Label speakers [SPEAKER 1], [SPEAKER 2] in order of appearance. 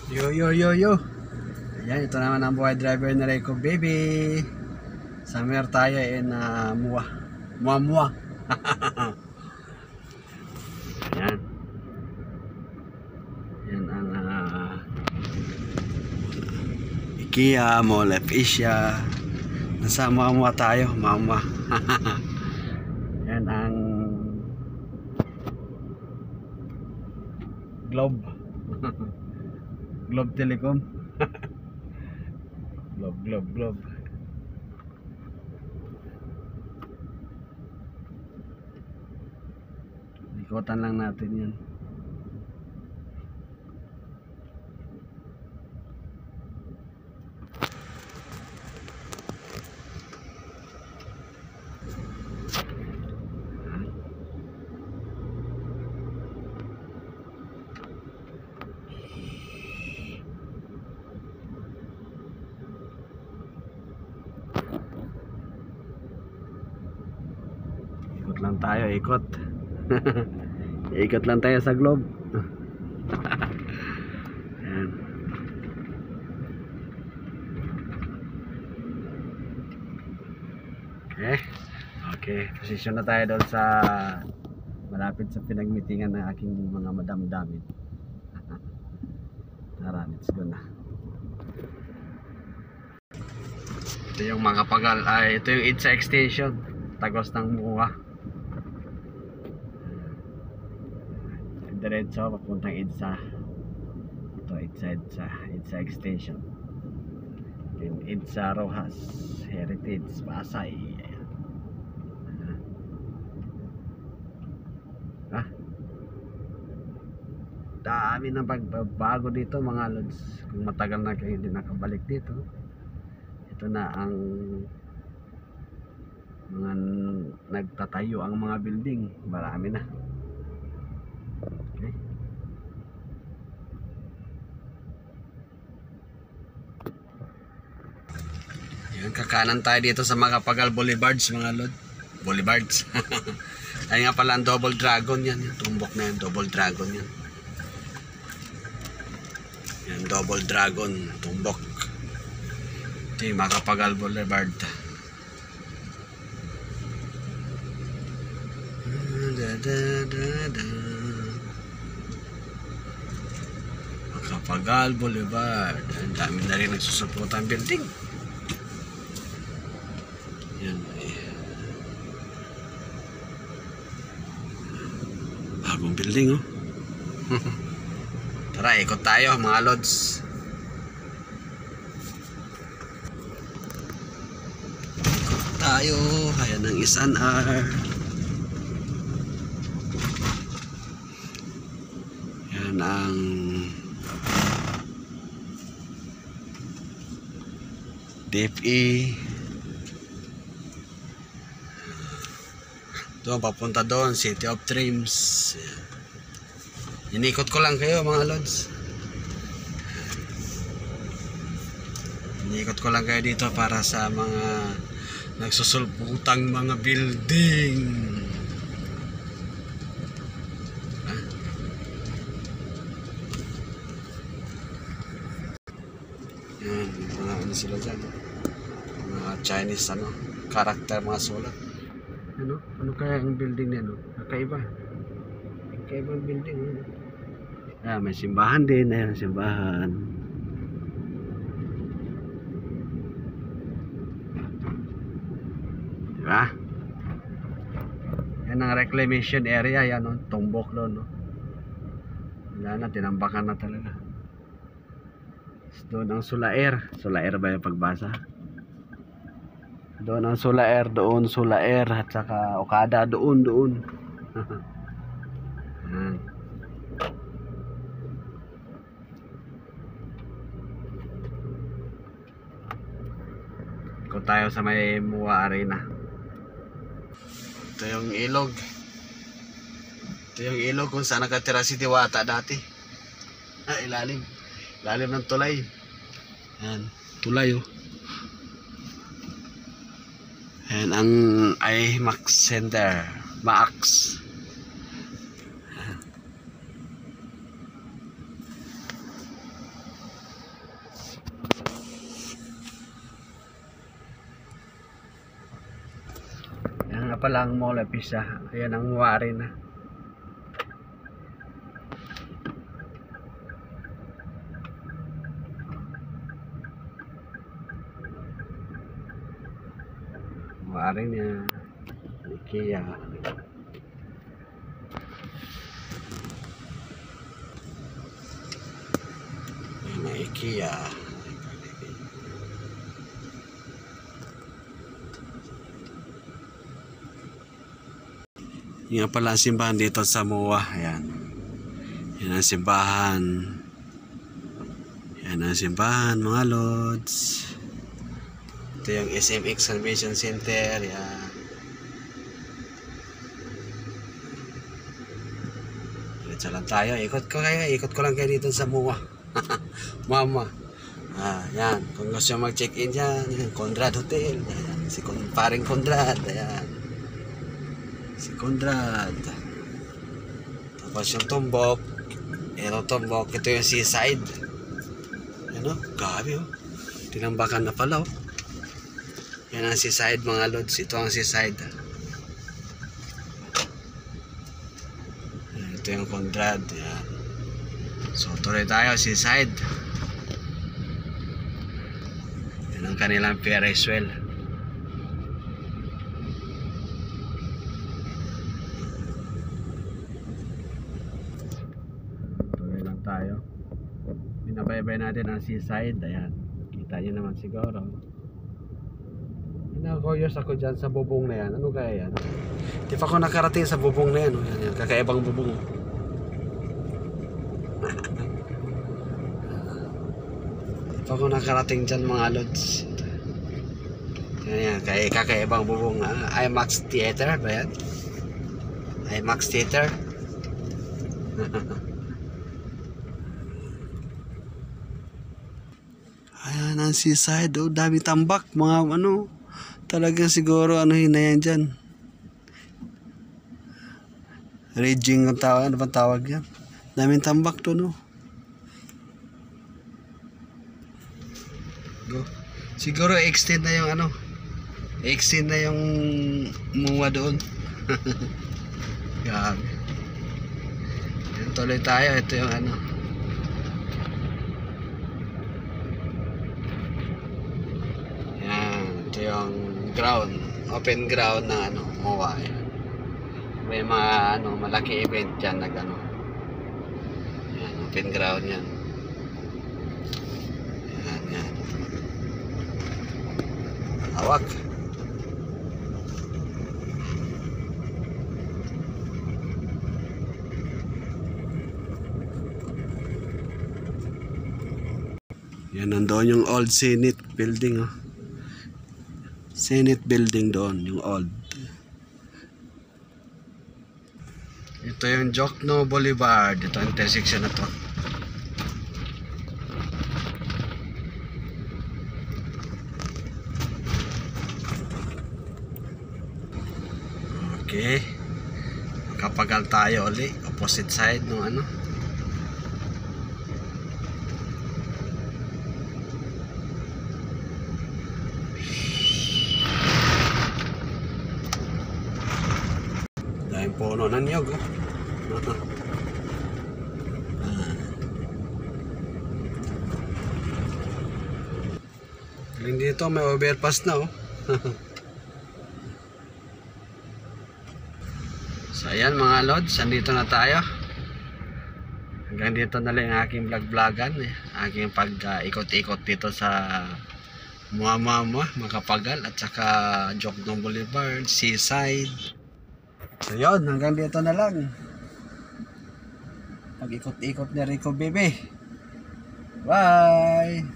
[SPEAKER 1] Yo yo yo yo. Ayan, ito naman ang buhay driver na Reiko baby. Summer tayo in Mua. Mua Mua. Ayan. Yan ang IKEA, Mall of Asia. Nasa Mua Mua tayo, Mua Mua. Yan ang Globe. Globe Telecom. Globe. Ikotan lang natin yan. Ikot lang tayo, ikot. Ikot lang tayo sa globe. Ayan. Okay, position na tayo doon sa malapit sa pinagmitingan ng aking mga madam-damit. Tara, let's go na. Ito yung mga pagal, ito yung EDSA extension, tagos ng Mua. Diretso papuntang EDSA. Ito EDSA extension. Then EDSA Rojas Heritage Pasay. Dami ng pagbabago dito mga lods. Kung matagal na kayo hindi nakabalik dito, ito na ang mga nagtatayo ang mga building. Marami na. Okay. Yan, kakanan tayo dito sa mga Pagal Boulevards mga lod. Boulevards. Ay nga pala ang Double Dragon yan. Yung tumbok na yan, Double Dragon yan. Yan, Double Dragon, tumbok. Ito yung Makapagal Boulevard. Makapagal Boulevard. Ang dami na rin nagsusuporta ang building. Yan. Bagong building oh. Tara, ikot tayo mga lods. Ikot tayo. Ayan ang SNR. Yan ang DFE. Doon, papunta doon, City of Dreams. Inikot ko lang kayo mga lods. Inikot ko lang kayo dito para sa mga nagsusulputang mga building. Yan, mga ano sila dyan. Mga Chinese karakter, mga sulat. Ano kaya ang building na Kakaiba. Kakaibang building. May simbahan din. Ayan, simbahan. Diba? Yan ang reclamation area. Yan, tumbok doon. Wala na, tinambakan na talaga. Doon ang Sulaer. Sulaer ba yung pagbasa? Doon ang Sulaer. Doon Sulaer. At saka Okada. Doon. Iko tayo sa may Mua Arena. Ito yung ilog. Ito yung ilog kung saan nakatira si Diwata dati. Ilalim ng tulay. Yan, tulay oh. Yan ang IMAX Center. Max. pala ang Mall of Pisa. Ayan ang MOA Arena. MOA Arena, IKEA. Ayan na IKEA. Yung pala ang simbahan dito sa MOA. Ayan. Yan ang simbahan. Yan ang simbahan mga lods. Ito yung SMX Convention Center. Yan. Diretso lang tayo. Ikot ko lang kayo dito sa MOA. Mama. Yan. Kung gusto nyo mag-check-in dyan, Conrad Hotel. Ayan. Si paring Conrad. Ayan. Si Conrad. Tapos yung tumbok. Yung tumbok. Ito yung seaside. Ano? Gabi oh. Tinambakan na pala oh. Yan ang seaside mga lods. Ito ang seaside. Ito yung Conrad. Yan. So tuloy tayo seaside. Yan ang kanilang Ferris wheel. Tayo. Binabaybay natin ang seaside. Ayan. Kita nyo naman siguro. Curious ako dyan sa bubong na yan. Ano kaya yan? Di pa ako nakarating sa bubong na yan. Yan. Kakaibang bubong. Di pa ako nakarating dyan mga lods. Yan. Kakaibang bubong. IMAX Theater ba yan? IMAX Theater. Ayan ang seaside. Oh, dami tambak. Mga ano. Talagang siguro ano na yan dyan. Raging ang tawag. Ano bang tawag yan? Daming tambak to no. Go. Siguro extend na yung ano. Extend na yung MOA doon. Grabe. Yan, tuloy tayo. Ito yung ano. Ito yung ground, open ground ng ano, MOA. May mga ano, malaki event diyan nag ano. Yan, open ground yan. Yan. Hawak. Yan, nandoon yung old Senate building oh. Senate building doon, yung old. Ito yung Jokno Boulevard. Ito ang intersection na to. Okay. Makapagal tayo ulit. Opposite side ng ano. Dahil puno ng niyog. Galing dito, may overpass na oh. So ayan mga lods, andito na tayo. Hanggang dito na lang ang aking vlog-vlogan aking pag-ikot-ikot dito sa MOA Makapagal at saka Jokno Boulevard, Seaside. So yun, hanggang dito na lang pag-ikot-ikot ni Rico Bebe. Bye!